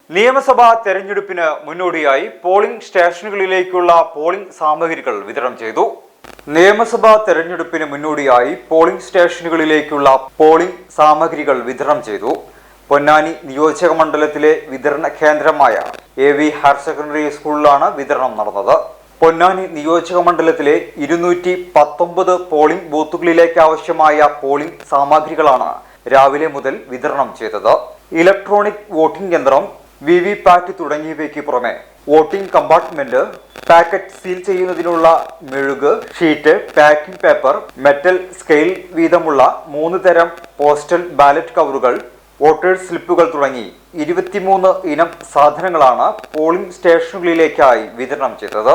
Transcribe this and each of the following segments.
നിയമസഭാ തെരഞ്ഞെടുപ്പിന് മുന്നോടിയായി പോളിംഗ് സ്റ്റേഷനുകളിലേക്കുള്ള പോളിംഗ് സാമഗ്രികൾ വിതരണം ചെയ്തു. നിയമസഭാ തെരഞ്ഞെടുപ്പിന് മുന്നോടിയായി പോളിംഗ് സ്റ്റേഷനുകളിലേക്കുള്ള പോളിംഗ് സാമഗ്രികൾ വിതരണം ചെയ്തു. പൊന്നാനി നിയോജക മണ്ഡലത്തിലെ വിതരണ കേന്ദ്രമായ AV ഹയർ സെക്കൻഡറി സ്കൂളിലാണ് വിതരണം നടന്നത്. പൊന്നാനി നിയോജക മണ്ഡലത്തിലെ 219 പോളിംഗ് ബൂത്തുകളിലേക്ക് ആവശ്യമായ പോളിംഗ് സാമഗ്രികളാണ് രാവിലെ മുതൽ വിതരണം ചെയ്തത്. ഇലക്ട്രോണിക് വോട്ടിംഗ് യന്ത്രം, VVPAT തുടങ്ങിയവയ്ക്ക് പുറമെ വോട്ടിംഗ് കമ്പാർട്ട്മെന്റ്, പാക്കറ്റ് സീൽ ചെയ്യുന്നതിനുള്ള മെഴുക്, sheet, packing paper, metal scale വീതമുള്ള 3 തരം പോസ്റ്റൽ ബാലറ്റ് കവറുകൾ, വോട്ടേഴ്സ് സ്ലിപ്പുകൾ തുടങ്ങി 23 ഇനം സാധനങ്ങളാണ് പോളിംഗ് സ്റ്റേഷനുകളിലേക്കായി വിതരണം ചെയ്തത്.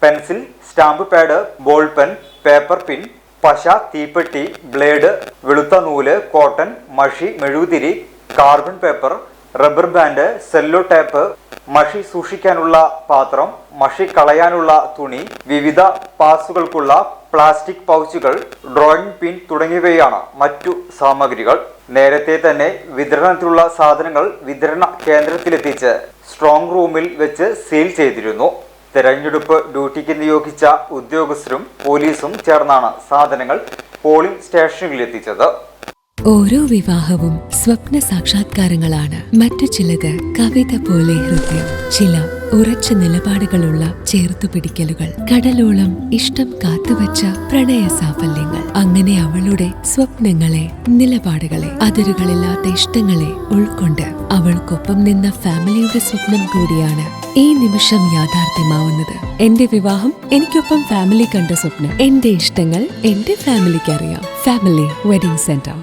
Pencil, stamp pad, ball pen, paper pin, പശ, തീപ്പെട്ടി, ബ്ലേഡ്, വെളുത്ത നൂല്, കോട്ടൺ, മഷി, മെഴുകുതിരി, carbon paper, rubber band, cello tape, മഷി സൂക്ഷിക്കാനുള്ള പാത്രം, മഷി കളയാനുള്ള തുണി, വിവിധ പാസുകൾക്കുള്ള പ്ലാസ്റ്റിക് പൗച്ചുകൾ, ഡ്രോയിങ് പിൻ തുടങ്ങിയവയാണ് മറ്റു സാമഗ്രികൾ. നേരത്തെ തന്നെ വിതരണത്തിലുള്ള സാധനങ്ങൾ വിതരണ കേന്ദ്രത്തിലെത്തിച്ച് സ്ട്രോങ് റൂമിൽ വെച്ച് സീൽ ചെയ്തിരുന്നു. തെരഞ്ഞെടുപ്പ് ഡ്യൂട്ടിക്ക് നിയോഗിച്ച ഉദ്യോഗസ്ഥരും പോലീസും ചേർന്നാണ് സാധനങ്ങൾ പോളിംഗ് സ്റ്റേഷനുകളിൽ എത്തിച്ചത്. ഓരോ വിവാഹവും സ്വപ്ന സാക്ഷാത്കാരങ്ങളാണ്. മറ്റു ചിലത് കവിത പോലെ ഹൃദയം, ചില ഉറച്ച നിലപാടുകളുള്ള ചേർത്തുപിടിക്കലുകൾ, കടലോളം ഇഷ്ടം കാത്തുവച്ച പ്രണയ സാഫല്യങ്ങൾ. അങ്ങനെ അവളുടെ സ്വപ്നങ്ങളെ, നിലപാടുകളെ, അതിരുകളില്ലാത്ത ഇഷ്ടങ്ങളെ ഉൾക്കൊണ്ട് അവൾക്കൊപ്പം നിന്ന ഫാമിലിയുടെ സ്വപ്നം കൂടിയാണ് ഈ നിമിഷം യാഥാർത്ഥ്യമാവുന്നത്. എന്റെ വിവാഹം എനിക്കൊപ്പം ഫാമിലി കണ്ട സ്വപ്നം. എന്റെ ഇഷ്ടങ്ങൾ എന്റെ ഫാമിലിക്ക് അറിയാം. Family wedding centre.